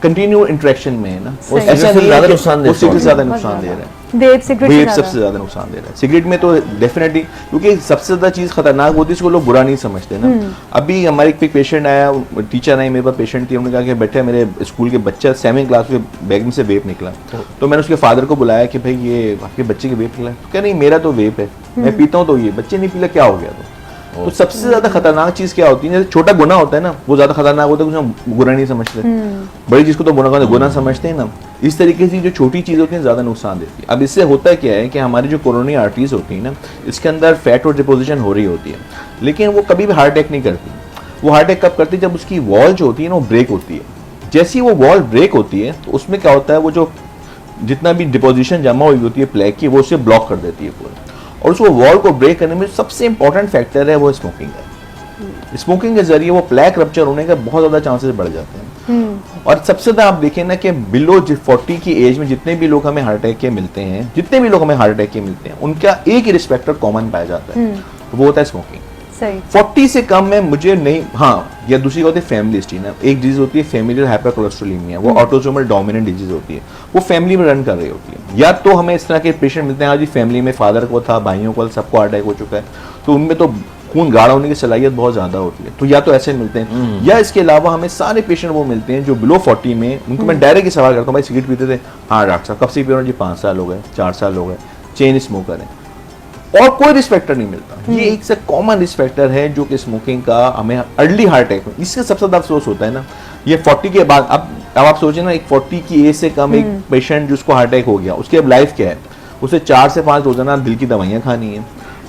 कंटिन्यू इंटरेक्शन में है ना, ऐसा नहीं ज़्यादा है नुकसान वो सिगरेट ज़्यादा नुकसान दे रहा है, वेप सिगरेट सबसे ज्यादा नुकसान दे रहा है। सिगरेट में तो डेफिनेटली, क्योंकि सबसे ज्यादा चीज खतरनाक होती है, इसको लोग बुरा नहीं समझते ना। अभी हमारे एक पेशेंट आया, टीचर आई मेरे पास, पेशेंट थी, उन्होंने कहा कि बेटा मेरे स्कूल के बच्चा 7वीं क्लास के बैग में से वेप निकला, तो मैंने उसके फादर को बुलाया कि भाई ये आपके बच्चे के वेप निकला, तो कह नहीं मेरा तो वेप है, मैं पीता हूँ, तो ये बच्चे नहीं पीला, क्या हो गया? तो सबसे ज्यादा खतरनाक चीज क्या होती है, जैसे छोटा गुना होता है ना, वो ज्यादा खतरनाक होता है, कुछ हम बुरा नहीं समझते, बड़ी चीज को तो गुना समझते हैं ना। इस तरीके से जो छोटी चीज होती है ज्यादा नुकसान देती है। अब इससे होता क्या है कि हमारी जो कोरोनरी आर्टरीज होती है ना, इसके अंदर फैट और डिपोजिशन हो रही होती है, लेकिन वो कभी भी हार्ट अटैक नहीं करती। वो हार्ट अटैक कब करती है? जब उसकी वॉल जो होती है ना वो ब्रेक होती है। जैसे ही वो वॉल ब्रेक होती है तो उसमें क्या होता है, वो जो जितना भी डिपोजिशन जमा हुई होती है प्लेग की, वो उसे ब्लॉक कर देती है पूरा, और उसको वॉल को ब्रेक करने में सबसे इंपॉर्टेंट फैक्टर है वो स्मोकिंग है। स्मोकिंग के जरिए वो प्लेग रप्चर होने का बहुत ज्यादा चांसेस बढ़ जाते हैं। और सबसे ज्यादा आप देखें ना कि बिलो 40 की एज में जितने भी लोग हमें हार्ट अटैक के मिलते हैं, जितने भी लोग हमें हार्ट अटैक के मिलते हैं, उनका एक ही रिस्क फैक्टर कॉमन पाया जाता है, वो होता है स्मोकिंग। 40 से कम में मुझे नहीं, हाँ, या दूसरी होती है फैमिली हिस्ट्री ना। एक डिजीज होती है फैमिलियल हाइपरकोलेस्टेरोलेमिया, वो ऑटोसोमल डोमिनेंट डिजीज होती है, वो फैमिली में रन कर रही होती है। या तो हमें इस तरह के पेशेंट मिलते हैं, आज फैमिली में फादर को था, भाइयों को, सबको हार्ट अटैक हो चुका है, तो उनमें तो खून गाढ़ा होने की सलाहियत बहुत ज्यादा होती है, तो या तो ऐसे मिलते हैं, या इसके अलावा हमें सारे पेशेंट वो मिलते हैं जो बिलो 40 में, उनको मैं डायरेक्ट ही सवाल करता हूँ, भाई सिगरेट पीते थे? हाँ डॉक्टर साहब। कब से पी रहे हो? जी 5 साल हो गए, 4 साल हो गए। चेन स्मोकर है, और कोई रिस्क फैक्टर नहीं मिलता। ये एक से कॉमन रिस्क फैक्टर है जो कि स्मोकिंग का हमें अर्ली हार्ट अटैक में, इससे सबसे ज्यादा अफसोस होता है ना, ये 40 के बाद। अब आप सोचें ना, एक 40 की एज से कम एक पेशेंट जिसको हार्ट अटैक हो गया, उसकी अब लाइफ क्या है? उसे 4 से 5 रोजाना दिल की दवाइयाँ खानी है।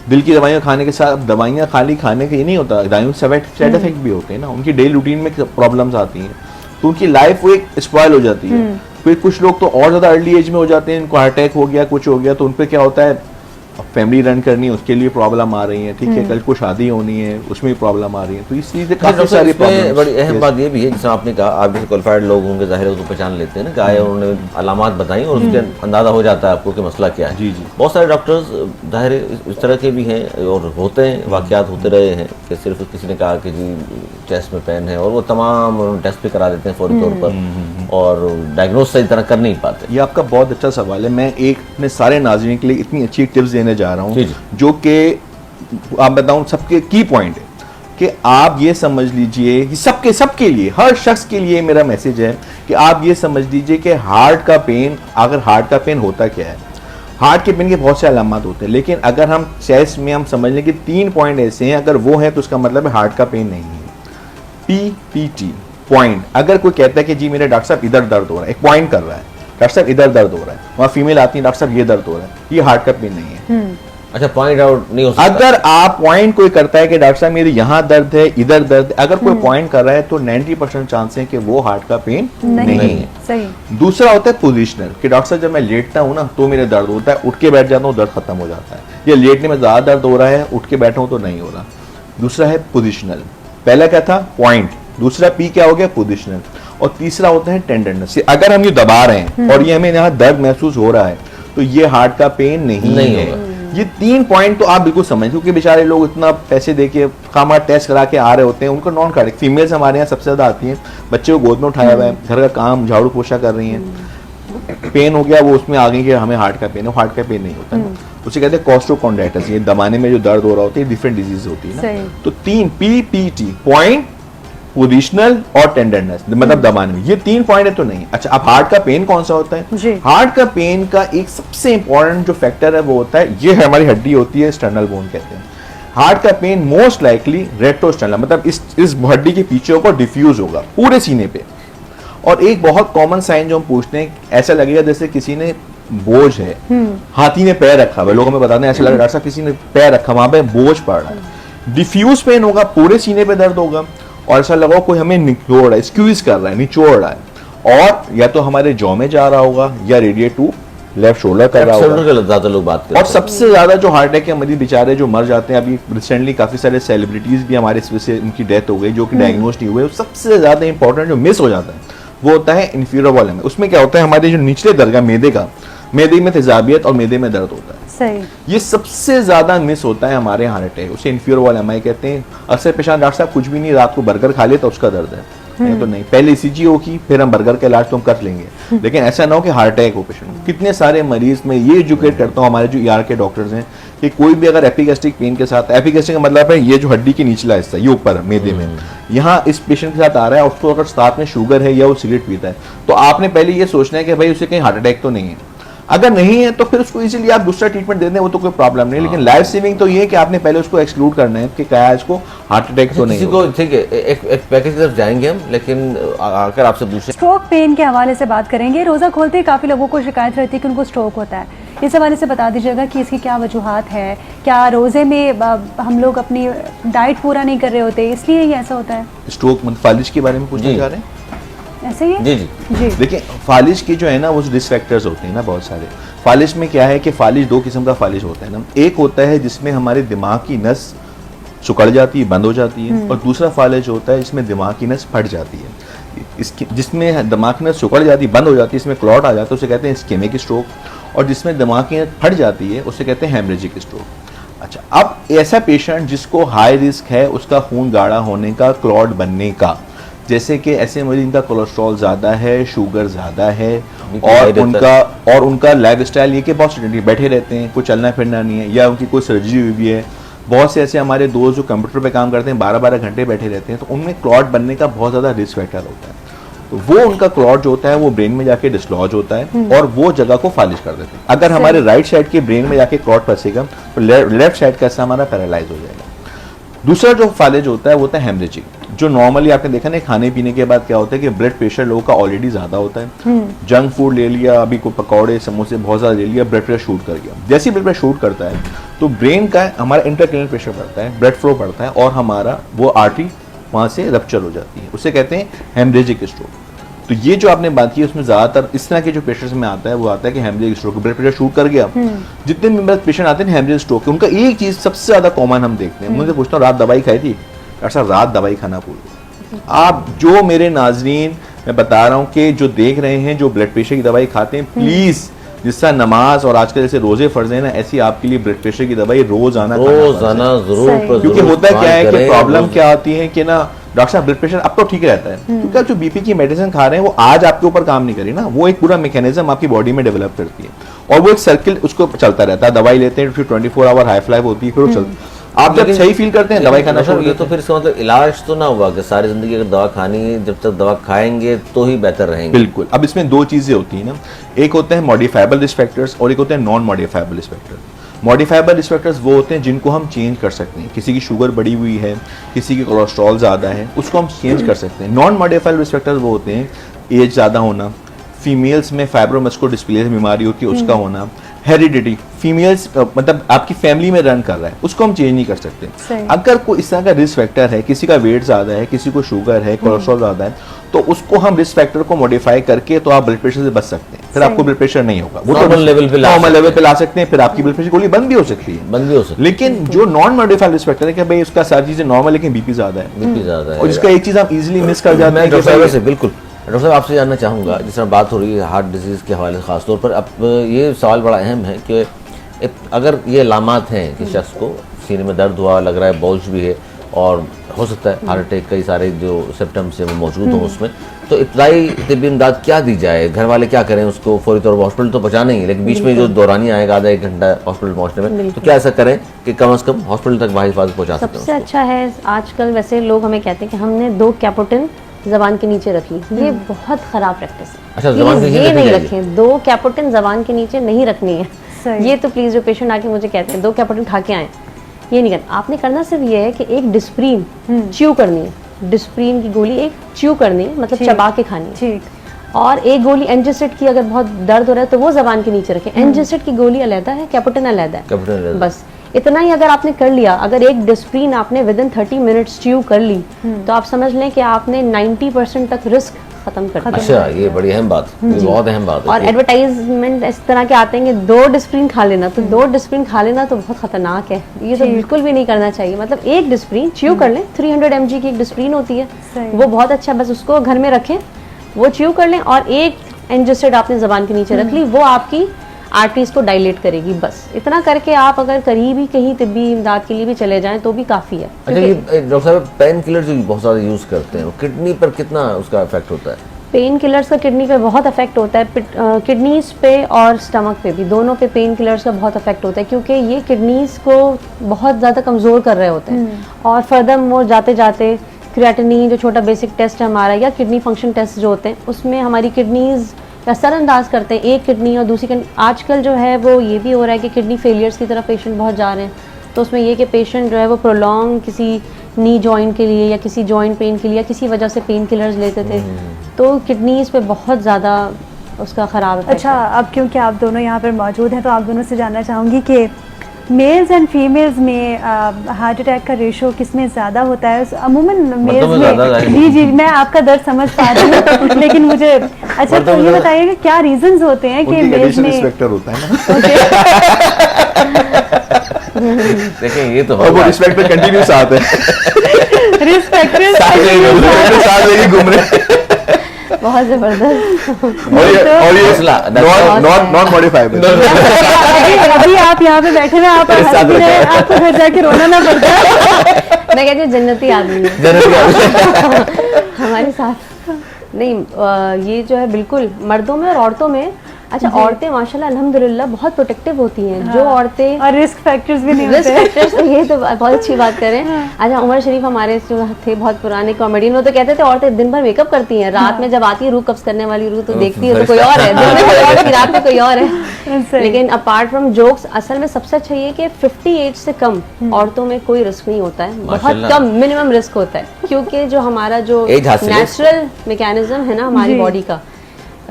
दिल की दवाइयाँ खाने के साथ, दवाइयाँ खाली खाने के ये नहीं होता, दवाइयों साइड इफेक्ट भी होते हैं ना, उनकी डेली रूटीन में प्रॉब्लम्स आती हैं, तो उनकी लाइफ वो एक स्पॉइल हो जाती है। फिर कुछ लोग तो और ज्यादा अर्ली एज में हो जाते हैं, इनको हार्ट अटैक हो गया, कुछ हो गया, तो उन पर क्या होता है, फैमिली रन करनी है, उसके लिए प्रॉब्लम आ रही है, ठीक है, कल को शादी होनी है, उसमें भी प्रॉब्लम आ रही है, तो इस चीज़ से काफी सारी प्रॉब्लम। बड़ी अहम बात ये भी है, जैसे आपने कहा, आप जैसे क्वालिफाइड लोग होंगे जाहिर है उसको पहचान लेते हैं ना, क्या उन्होंने अलामात बताई और उसके अंदाजा हो जाता है आपको कि मसला क्या है। जी जी। बहुत सारे डॉक्टर्स जाहिर है इस तरह के भी हैं और होते हैं, वाकयात होते रहे हैं कि सिर्फ किसी ने कहा कि जी चेस्ट में पेन है और वो तमाम टेस्ट भी करा देते हैं फौरी तौर पर और डायग्नोज सही तरह कर नहीं पाते। ये आपका बहुत अच्छा सवाल है। मैं एक अपने सारे नाज़रीन के लिए इतनी अच्छी टिप्स देने जा रहा हूँ जो कि आप बताऊं सबके की पॉइंट है कि आप ये समझ लीजिए, सबके लिए, हर शख्स के लिए मेरा मैसेज है कि आप ये समझ लीजिए कि हार्ट का पेन, अगर हार्ट का पेन होता क्या है, हार्ट के पेन के बहुत से अलामत होते हैं, लेकिन अगर हम चेस्ट में हम समझ लें कि 3 पॉइंट ऐसे हैं, अगर वो है तो उसका मतलब है हार्ट का पेन नहीं है। PPT पॉइंट, अगर कोई कहता है कि जी मेरे डॉक्टर साहब इधर दर्द हो रहा है, एक पॉइंट कर रहा है, डॉक्टर साहब इधर दर्द हो रहा है, वहाँ फीमेल आती है, डॉक्टर साहब ये दर्द हो रहा है, ये हार्ट का पेन नहीं है। अच्छा, पॉइंट आउट नहीं हो सकता। अगर आप पॉइंट कोई करता है कि डॉक्टर साहब मेरे यहाँ दर्द है, इधर दर्द है, अगर कोई पॉइंट कर रहा है तो 90% चांस है कि वो हार्ट का पेन नहीं है। सही। दूसरा होता है पोजिशनल, कि डॉक्टर साहब जब मैं लेटता हूँ ना तो मेरे दर्द होता है, उठ के बैठ जाता हूँ दर्द खत्म हो जाता है, या लेटने में ज्यादा दर्द हो रहा है, उठ के बैठा हूँ तो नहीं हो रहा। दूसरा है पोजिशनल, पहला क्या था पॉइंट, दूसरा P क्या हो गया पोजिशनल, और तीसरा होता है टेंडरनेस। अगर हम ये दबा रहे हैं और ये हमें यहाँ दर्द महसूस हो रहा है तो ये हार्ट का पेन नहीं है। ये 3 पॉइंट तो आप बिल्कुल समझ, क्योंकि बेचारे लोग इतना पैसे दे के खामा टेस्ट करा के आ रहे होते हैं, उनको नॉन कार्डिक फीमेल्स हमारे यहाँ सबसे ज्यादा आती हैं, बच्चे को गोद में उठाया हुआ है, घर का काम झाड़ू पोछा कर रही हैं, पेन हो गया वो उसमें आ गई कि हमें हार्ट का पेन है, हार्ट का पेन नहीं होता है, उसे कहते हैं कॉस्टोकॉन्ड्राइटिस, ये दबाने में जो दर्द हो रहा होता है, डिफरेंट डिजीज होती है ना। तो 3 PPT पॉइंट, पोजिशनल और टेंडरनेस, मतलब दबाने में, ये 3 पॉइंट है तो नहीं। अच्छा, अब हार्ट का पेन कौन सा होता है? हार्ट का पेन का एक सबसे इंपॉर्टेंट जो फैक्टर है वो होता है, ये हमारी हड्डी होती है, स्टर्नल बोन कहते हैं। हार्ट का पेन मोस्ट लाइकली रेट्रोस्टर्नल, मतलब इस हड्डी के पीछे होकर डिफ्यूज होगा पूरे सीने पे। और एक बहुत कॉमन साइन जो हम पूछते हैं, ऐसा लगेगा जैसे किसी ने बोझ है, हाथी ने पैर रखा हुआ, लोग हमें बताते हैं ऐसा लग रहा है किसी ने पैर रखा, वहां पे बोझ पड़ रहा है। डिफ्यूज पेन होगा, पूरे सीने पे दर्द होगा, और ऐसा लगा कोई हमें निचोड़ रहा है, स्क्वीज कर रहा है, निचोड़ रहा है, और या तो हमारे जॉ में जा रहा होगा या रेडिएट टू लेफ्ट शोल्डर कर रहा होगा। ज्यादा लोग बात करते हैं। और सबसे ज्यादा जो हार्ट अटैक के मरीज बेचारे जो मर जाते हैं, अभी रिसेंटली काफी सारे सेलिब्रिटीज भी हमारे इस वजह से उनकी डेथ हो गई जो कि डायग्नोज नहीं हुए। सबसे ज्यादा इंपॉर्टेंट जो मिस हो जाता है वो होता है इंफीरियर वॉल में। उसमें क्या होता है, हमारे जो निचले दरगाह मेदे में तेजाबियत और मेदे में दर्द होता है, सही, ये सबसे ज्यादा मिस होता है हमारे हार्ट अटैक, उसे इंफीरियर वॉल एमआई कहते हैं। अक्सर पेशेंट डॉक्टर साहब कुछ भी नहीं, रात को बर्गर खा ले तो उसका दर्द है, नहीं तो नहीं, पहले ECG होगी फिर हम बर्गर का इलाज तो हम कर लेंगे, लेकिन ऐसा ना हो कि हार्ट अटैक हो पेशेंट। कितने सारे मरीज में ये एजुकेट करता हूँ हमारे जो ER के डॉक्टर्स हैं कि कोई भी अगर एपिगैस्ट्रिक पेन के साथ, एपिगैस्ट्रिक का मतलब है ये जो हड्डी की निचला हिस्सा, ये ऊपर मेदे में, यहाँ इस पेशेंट के साथ आ रहा है, उसको अगर साथ में शुगर है या वो सिगरेट पीता है, तो आपने पहले ये सोचना है कि भाई उसे कहीं हार्ट अटैक तो नहीं है। अगर नहीं है तो फिर उसको इजीली आप दूसरा ट्रीटमेंट दे दें, वो तो कोई प्रॉब्लम नहीं, लेकिन लाइफ सेविंग तो ये है कि आपने पहले उसको एक्सक्लूड करना है कि क्या इसको हार्ट अटैक तो नहीं। किसी को ठीक है, एक पैकेज की तरफ जाएंगे हम, लेकिन आकर आपसे पूछे स्ट्रोक पेन के हवाले से बात करेंगे। रोजा खोलते ही काफी लोगों को शिकायत रहती है कि उनको स्ट्रोक होता है, इस हवाले से बता दीजिएगा कि इसकी क्या वजूहात है, क्या रोजे में हम लोग अपनी डाइट पूरा नहीं कर रहे होते इसलिए ये ऐसा होता है? स्ट्रोक मतलब फालिज के बारे में पूछना चाह रहे हैं? ऐसे ही? जी जी जी। देखिए, फालिज की जो है ना वो रिस्क फैक्टर्स होते हैं ना बहुत सारे। फालिज में क्या है कि फालिज 2 किस्म का फालिज होता है ना, एक होता है जिसमें हमारे दिमाग की नस सुकड़ जाती है, बंद हो जाती है, और दूसरा फालिज होता है जिसमें दिमाग की नस फट जाती है। इसकी जिसमें दिमाग की नस सुकड़ जाती है, बंद हो जाती है, इसमें क्लॉट आ जाता है, उसे कहते हैं इस्केमिक स्ट्रोक, और जिसमें दिमाग की नस फट जाती है उसे कहते हैं हेमरेजिक स्ट्रोक। अच्छा, अब ऐसा पेशेंट जिसको हाई रिस्क है उसका खून गाढ़ा होने का, क्लॉट बनने का, जैसे कि ऐसे मरीज जिनका कोलेस्ट्रॉल ज़्यादा है, शुगर ज़्यादा है, और उनका लाइफ स्टाइल ये कि बहुत सेडेंटरी बैठे रहते हैं, कुछ चलना फिरना नहीं है, या उनकी कोई सर्जरी हुई भी है। बहुत से ऐसे हमारे दोस्त जो कंप्यूटर पे काम करते हैं 12-12 घंटे बैठे रहते हैं, तो उनमें क्लॉट बनने का बहुत ज़्यादा रिस्क फैक्टर होता है। तो वो उनका क्लॉट जो होता है वो ब्रेन में जाके डिसलॉज होता है और वो जगह को फालिज कर देते हैं। अगर हमारे राइट साइड के ब्रेन में जाके क्लॉट फंसेगा तो लेफ्ट साइड का हिस्सा हमारा पैरालाइज हो जाएगा। दूसरा जो फालिज होता है वो होता है हेमरेजिक, जो नॉर्मली आपने देखा ना खाने पीने के बाद क्या होता है कि ब्लड प्रेशर लोगों का ऑलरेडी ज्यादा होता है, जंक फूड ले लिया, अभी कोई पकौड़े समोसे बहुत ज्यादा ले लिया, ब्लड प्रेशर शूट कर गया। जैसे ही ब्लड प्रेशर शूट करता है तो ब्रेन का हमारा इंट्राक्रैनियल प्रेशर बढ़ता है, ब्लड फ्लो बढ़ता है, और हमारा वो आर्टरी वहां से रप्चर हो जाती है, उसे कहते हैं हेमरेजिक स्ट्रोक। तो ये जो आपने बात की उसमें ज्यादातर इस तरह के जो पेशेंट्स में आता है वो आता है कि haemorrhagic stroke, blood pressure shoot कर गया। जितने भी पेशेंट आते हैं हेमरेजिक स्ट्रोक के, उनका एक चीज सबसे ज्यादा कॉमन हम देखते हैं, मुझे पूछता हूँ रात दवाई खाई थी? डॉक्टर साहब रात दवाई खाना भूल गए। आप जो मेरे नाजरीन मैं बता रहा हूँ कि जो देख रहे हैं जो ब्लड प्रेशर की दवाई खाते हैं, प्लीज जिसका नमाज और आजकल जैसे रोजे फर्ज है ना, ऐसी आपके लिए ब्लड प्रेशर की दवाई रोजाना जरूर, क्योंकि होता क्या है कि प्रॉब्लम क्या आती है कि ना डॉक्टर साहब ब्लड प्रेशर अब तो ठीक रहता है, क्योंकि आप जो बीपी की मेडिसिन खा रहे हैं वो आज आपके ऊपर काम नहीं करी ना, वो एक पूरा मैकेनिज्म आपकी बॉडी में डेवलप करती है और वो एक सर्किल उसको चलता रहता है। दवाई लेते हैं फिर 24 आवर हाइफ लाइफ होती है, फिर वो चलती, आप जब सही फील करते हैं दवाई खाना शुरू। ये तो फिर इसका मतलब इलाज तो ना हुआ कि सारी जिंदगी अगर दवा खानी है, जब तक दवा खाएंगे तो ही बेहतर रहेंगे। बिल्कुल। अब इसमें 2 चीजें होती है ना, एक होते हैं मॉडिफाइबल रिस्क फैक्टर्स और एक होते हैं non modifiable risk factors. Modifiable risk factors वो होते हैं जिनको हम चेंज कर सकते हैं, किसी की शुगर बढ़ी हुई है, किसी की कोलेस्ट्रॉल ज़्यादा है, उसको हम चेंज कर सकते हैं। नॉन मॉडिफाइबल रिस्क फैक्टर्स वो होते हैं एज ज़्यादा होना, फीमेल्स में फाइब्रोमस्कुलर डिस्प्लेसिया बीमारी होती है उसका होना, हेरिडिटी, फीमेल्स मतलब आपकी फैमिली में रन कर रहा है, उसको हम चेंज नहीं कर सकते। अगर कोई इस तरह का रिस्क फैक्टर है, किसी का वेट ज़्यादा है, किसी को शुगर है, कोलेस्ट्रॉल ज़्यादा है, तो उसको हम रिस्क फैक्टर को मॉडिफाई करके तो आप ब्लड प्रेशर से बच सकते हैं, फिर आपको ब्लड प्रेशर नहीं होगा, वो नॉर्मल लेवल पे ला सकते हैं, फिर आपकी ब्लड प्रेशर गोली बंद भी हो सकती है, लेकिन जो नॉन मॉडिफाइड रिस्क फैक्टर है कि भाई उसका सारी चीजें नॉर्मल लेकिन बीपी ज्यादा है, और इसका एक चीज आप इजीली मिस कर जाते हैं। बिल्कुल डॉक्टर साहब आपसे जानना चाहूँगा, जिस तरह बात हो रही है हार्ट डिजीज़ के हवाले से खासतौर पर, अब ये सवाल बड़ा अहम है कि अगर ये अलामात हैं कि शख्स को सीने में दर्द हुआ, लग रहा है बोझ भी है और हो सकता है हार्ट अटैक, कई सारे जो सिम्टम्स हैं वो मौजूद हों उसमें, तो इब्तदाई तिब्बी इमदाद क्या दी जाए? घर वाले क्या करें? उसको फौरी तौर पर हॉस्पिटल तो पहुंचाना ही, लेकिन बीच में जो दौरानिया आएगा आधा एक घंटा हॉस्पिटल पहुंचने में, तो क्या ऐसा करें कि कम से कम हॉस्पिटल तक हिफाजत पहुंचा सकते हैं? सबसे अच्छा है आजकल वैसे लोग हमें कहते हैं कि हमने 2 कैपोटिन जबान के नीचे रख ली, ये बहुत खराब प्रैक्टिस है। अच्छा, जबान के नीचे ये नहीं रखें, 2 कैपोटिन जबान के नीचे नहीं रखनी है। ये तो प्लीज जो पेशेंट आके मुझे कहते हैं 2 कैपोटिन खा के आए, ये नहीं करना। आपने करना सिर्फ ये है कि एक डिस्प्रीन च्यू करनी है, डिस्प्रीन की गोली एक च्यू करनी है, मतलब चबा के खानी है। और एक गोली एंजिसिड की अगर बहुत दर्द हो रहा है तो वो जबान के नीचे रखें। एंजिसिड की गोली अलग है, कैपोटिन अलग है, बस इतना ही अगर आपने कर लिया। अगर एक डिस्प्रीन आपने विद इन 30 मिनट्स च्यू कर ली तो आप समझ लें कि आपने 90% तक रिस्क खत्म कर दिया। अच्छा, ये बड़ी अहम बात, ये बहुत अहम बात है। और एडवर्टाइजमेंट इस तरह के आते हैं कि 2 डिस्प्रीन खा लेना, तो 2 डिस्प्रीन खा लेना तो बहुत खतरनाक है, ये तो बिल्कुल भी नहीं करना चाहिए। मतलब एक डिस्प्रीन च्यू कर लें, 300 mg की एक डिस्प्रीन होती है, वो बहुत अच्छा, बस उसको घर में रखें, वो च्यू कर लें। और एक एंजिसिड आपने जबान के नीचे रख ली, वो आपकी आर्टरीज को डायलेट करेगी। बस इतना करके आप अगर कहीं भी कहीं तिब्बी इमदाद के लिए भी चले जाएं तो भी काफ़ी है। अच्छा, ये डॉक्टर साहब पेन किलर जो बहुत ज़्यादा यूज़ करते हैं, किडनी पर कितना उसका इफेक्ट होता है? पेन किलर्स का किडनी पे बहुत इफेक्ट होता है, किडनीज पे और स्टमक पे भी, दोनों पे पेन किलर्स का बहुत इफेक्ट होता है, क्योंकि ये किडनीज को बहुत ज़्यादा कमज़ोर कर रहे होते हैं। और फर्दर मोर जाते जाते क्रिएटिनिन जो छोटा बेसिक टेस्ट है हमारा, या किडनी फंक्शन टेस्ट जो होते हैं, उसमें हमारी किडनीज का असरअंदाज करते हैं, एक किडनी और दूसरी किडनी। आजकल जो है वो ये भी हो रहा है कि किडनी फेलियर्स की तरफ पेशेंट बहुत जा रहे हैं, तो उसमें ये कि पेशेंट जो है वो प्रोलॉन्ग किसी नी जॉइंट के लिए या किसी जॉइंट पेन के लिए या किसी वजह से पेन किलर्स लेते थे, तो किडनीज पे बहुत ज़्यादा उसका ख़राब इफेक्ट अच्छा, अब क्योंकि आप दोनों यहाँ पर मौजूद हैं तो आप दोनों से जानना चाहूँगी कि मेल्स एंड फीमेल्स में हार्ट अटैक का रेशो किसमें ज़्यादा होता है? अमूमन मेल्स में जी मैं आपका दर्द समझ पा रही हूँ, लेकिन मुझे अच्छा तो ये बताइए कि क्या रीजंस होते हैं कि मेल्स में रिस्पेक्टर होता है ना? देखिए ये तो और वो रिस्पेक्टर कंटिन्यू साथ है, रिस्पेक्टर साथ लेके घूम रहे, बहुत जबरदस्त। और ये नॉट मॉडिफाइबल। अभी आप यहाँ पे बैठे हैं, आप हंस भी रहे हैं, आपको घर जाके रोना ना पड़ता। मैं कहती हूँ जन्नती आदमी है हमारे साथ। नहीं ये जो है बिल्कुल मर्दों में और औरतों में। अच्छा, औरतें माशाल्लाह अल्हम्दुलिल्लाह बहुत प्रोटेक्टिव होती हैं। हाँ। जो औरतें और रिस्क फैक्टर्स भी नहीं होते। रिस्क फैक्टर्स तो ये तो बहुत अच्छी बात करें। हाँ। अच्छा, उमर शरीफ हमारे जो थे बहुत पुराने कॉमेडियन, वो तो कहते थे औरतें दिन भर मेकअप करती हैं, रात में जब आती है रूह कब्ज करने वाली रूह तो देखती है तो कोई और है, दिन में कोई और है, रात में कोई और है। लेकिन अपार्ट फ्रॉम जोक्स, असल में सबसे अच्छा ये कि 50 एज से कम औरतों में कोई रिस्क नहीं होता है, बहुत कम मिनिमम रिस्क होता है, क्योंकि जो हमारा जो नेचुरल मैकेनिज्म है ना हमारी बॉडी का,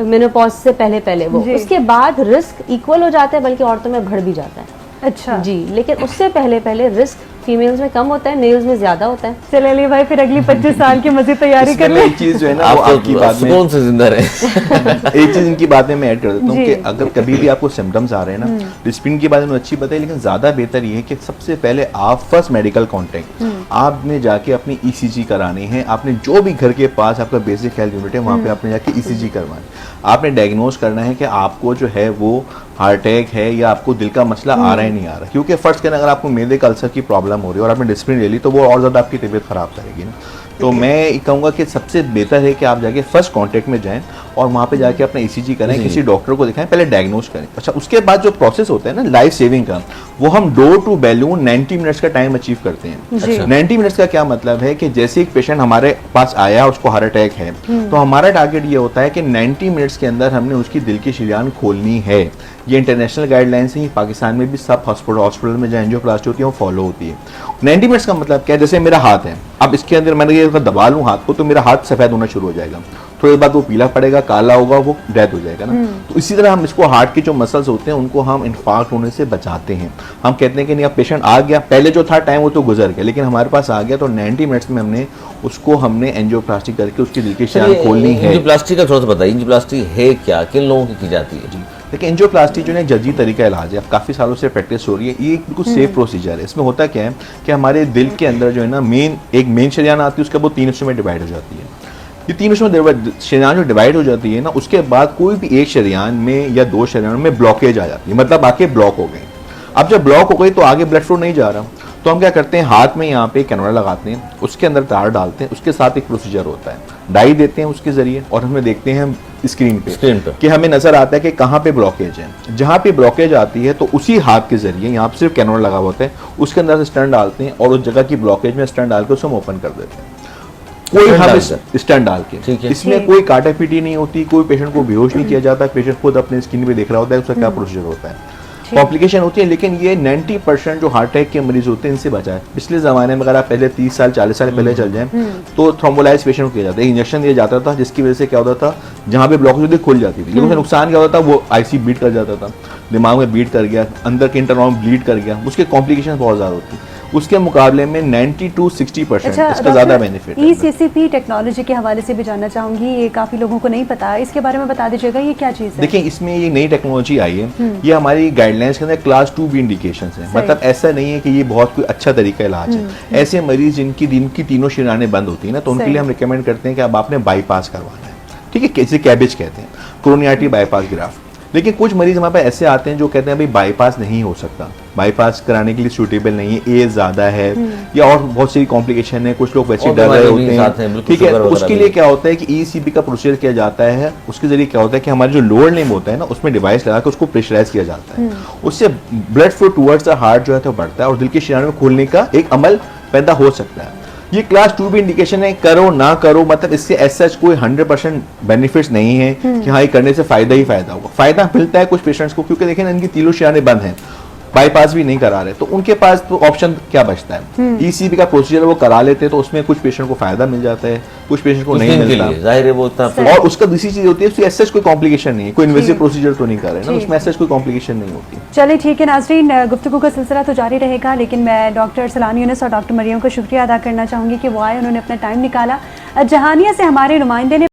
मेनोपॉज से पहले वो, उसके बाद रिस्क इक्वल हो जाता है, बल्कि औरतों में बढ़ भी जाता है। अच्छा जी, लेकिन उससे पहले रिस्क फीमेल्स में कम होता है, मेल्स में ज्यादा होता है। चले अली भाई, फिर अगली 25 साल की मजीद तैयारी कर ले। एक चीज जो है ना वो आपकी बात में कौन से जिंदा रहे एक चीज इनकी बात में मैं ऐड कर देता हूँ कि अगर कभी भी आपको सिम्टम्स आ रहे हैं ना, डिस्प्रिन की बात में अच्छी बताई, लेकिन ज्यादा बेहतर ये है कि सबसे पहले आप फर्स्ट मेडिकल कॉन्टेक्ट आपने जाके अपनी ईसीजी करानी है। आपने जो भी घर के पास आपका बेसिक हेल्थ यूनिट है वहाँ पे आपने जाके ईसीजी करवानी, आपने डायग्नोज करना है कि आपको जो है वो हार्ट अटैक है या आपको दिल का मसला आ रहा है नहीं आ रहा। क्योंकि फर्स्ट कहना अगर आपको मेदे का अल्सर की प्रॉब्लम हो रही है और आपने डिस्प्रिन ले ली तो वो और ज़्यादा आपकी तबीयत ख़राब करेगी ना। तो मैं कहूँगा कि सबसे बेहतर है कि आप जाके फर्स्ट कांटेक्ट में जाएं और वहाँ पे जाके अपना ईसीजी करें, किसी डॉक्टर को दिखाएं, पहले डायग्नोज करें। अच्छा, उसके बाद जो प्रोसेस होता है ना लाइफ सेविंग का, वो हम डोर टू बैलून 90 मिनट्स का टाइम अचीव करते हैं। अच्छा। 90 मिनट्स का क्या मतलब है कि जैसे एक पेशेंट हमारे पास आया, उसको हार्ट अटैक है, तो हमारा टारगेट ये होता है कि 90 मिनट्स के अंदर हमने उसकी दिल की शरीयान खोलनी है। ये इंटरनेशनल गाइडलाइंस है, पाकिस्तान में भी सब हॉस्पिटल में जो एंजियोप्लास्टी होती है वो फॉलो होती है। 90 मिनट्स का मतलब क्या है? जैसे मेरा हाथ है, अब इसके अंदर मैंने ये दबा लूँ हाथ को तो मेरा हाथ सफेद होना शुरू हो जाएगा, थोड़ी देर बाद वो पीला पड़ेगा, काला होगा, वो डेथ हो जाएगा ना। तो इसी तरह हम इसको हार्ट के जो मसल्स होते हैं उनको हम इन्फार्क्ट होने से बचाते हैं। हम कहते हैं कि नहीं, अब पेशेंट आ गया, पहले जो था टाइम वो तो गुजर गया, लेकिन हमारे पास आ गया तो 90 मिनट्स में हमने एंजियोप्लास्टी करके उसकी दिल की शरीयान खोलनी है। एंजियोप्लास्टी का थोड़ा सा बताइए, एंजियोप्लास्टी है क्या, किन लोगों की जाती है? जी देखिए, एंजियोप्लास्टी जो है जर्जी तरीका इलाज है, अब काफ़ी सालों से प्रैक्टिस हो रही है, ये एक बिल्कुल सेफ प्रोसीजर है। इसमें होता क्या है कि हमारे दिल के अंदर जो है ना एक मेन शरीयान आती है, उसके बाद 3 हिस्सों में डिवाइड हो जाती है। ये 3 हिस्सों में शरीयान जो डिवाइड हो जाती है ना, उसके बाद कोई भी एक शरीयान में या 2 शरीयान में ब्लॉकेज आ जाती है, मतलब आके ब्लॉक हो गए। अब जब ब्लॉक हो गई तो आगे ब्लड फ्लो नहीं जा रहा, तो हम क्या करते हैं, हाथ में यहाँ पे कैनोला लगाते हैं, उसके अंदर तार डालते हैं, उसके साथ एक प्रोसीजर होता है, डाई देते हैं उसके जरिए, और हमें देखते हैं स्क्रीन पे कि हमें नजर आता है कि कहाँ पे ब्लॉकेज है। जहाँ पे ब्लॉकेज आती है तो उसी हाथ के जरिए, यहाँ पे सिर्फ कैनोला लगा होता है, उसके अंदर से स्टंट डालते हैं और उस जगह की ब्लॉकेज में स्टंट डाल के उसे हम ओपन कर देते हैं। कोई हम स्टंट डाल के, इसमें कोई काटापीटी नहीं होती, कोई पेशेंट को बेहोश नहीं किया जाता, पेशेंट खुद अपने स्क्रीन पे देख रहा होता है उसका क्या प्रोसीजर होता है। कॉम्प्लिकेशन होती है, लेकिन ये 90% जो हार्ट अटैक के मरीज होते हैं इनसे बचा है। पिछले जमाने में अगर आप पहले 30 साल 40 साल पहले चल जाएं तो थ्रोम्बोलाइज पेशेंट को किया जाता है, इंजेक्शन दिया जाता था, जिसकी वजह से क्या होता था, जहाँ पे ब्लॉकेज होती खुल जाती थी, लेकिन उसका नुकसान क्या होता था, वो आईसी बीट कर जाता था, दिमाग में बीट कर गया, अंदर के इंटरनॉर्म ब्लीड कर गया, उसके कॉम्प्लिकेशन बहुत ज्यादा होती है। उसके मुकाबले में 90 to 60% इसका ज्यादा बेनिफिट है। ECCP टेक्नोलॉजी के हवाले से भी जानना चाहूंगी, ये काफी लोगों को नहीं पता, इसके बारे में बता दीजिएगा, ये क्या चीज है? देखिए, इसमें ये नई टेक्नोलॉजी आई है, ये हमारी गाइडलाइंस के अंदर क्लास 2B इंडिकेशन है, मतलब ऐसा नहीं है कि ये बहुत कोई अच्छा तरीका इलाज है। ऐसे मरीज जिनकी दिन की तीनों शरीरानें बंद होती है ना, तो उनके लिए हम रिकमेंड करते हैं कि अब आपने बाईपास करवाना है, ठीक है, जैसे कैबेज कहते हैं, कोरोनरी आर्टरी बाईपास ग्राफ्ट। लेकिन कुछ मरीज हमारे पास ऐसे आते हैं जो कहते हैं भाई बाईपास नहीं हो सकता, बाईपास कराने के लिए सूटेबल नहीं है, एज ज्यादा है या और बहुत सारी कॉम्प्लिकेशन है, कुछ लोग वैसे डर रहे होते हैं, ठीक है। उसके लिए क्या होता है कि ECP का प्रोसीजर किया जाता है, उसके जरिए क्या होता है कि हमारा जो लोअर लिम्ब होता है ना, उसमें डिवाइस लगा के उसको प्रेशराइज किया जाता है, उससे blood flow towards the heart जो है तो बढ़ता है और दिल की शरीरानें में खोलने का एक अमल पैदा हो सकता है। ये क्लास 2B इंडिकेशन है, करो ना करो, मतलब इससे ऐसा कोई 100% बेनिफिट्स नहीं है कि हाँ ये करने से फायदा ही फायदा होगा। फायदा मिलता है कुछ पेशेंट्स को, क्योंकि देखिए ना इनकी तीनों शरीरानें बंद हैं, बाईपास भी नहीं करा रहे, तो उनके पास तो ऑप्शन क्या बचता है, ECP का प्रोसीजर वो करा लेते हैं, तो उसमें कुछ पेशेंट को फायदा मिल जाता है, कुछ पेशेंट को नहीं मिलता, जाहिर है वो उतना। और उसका दूसरी चीज होती है उसकी ऐसा कोई कॉम्प्लिकेशन नहीं है, कोई इन्वेसिव प्रोसीजर तो नहीं कर रहे ना, उसमें ऐसा कोई कॉम्प्लिकेशन नहीं होती। चलिए ठीक है नाजरीन, गुफ्तगू का सिलसिला तो जारी रहेगा, लेकिन मैं डॉक्टर सलाम यूनुस और डॉक्टर मरियम का शुक्रिया अदा करना चाहूँगी कि वो आए, उन्होंने अपना टाइम निकाला। जहानिया से हमारे नुमाइंदे ने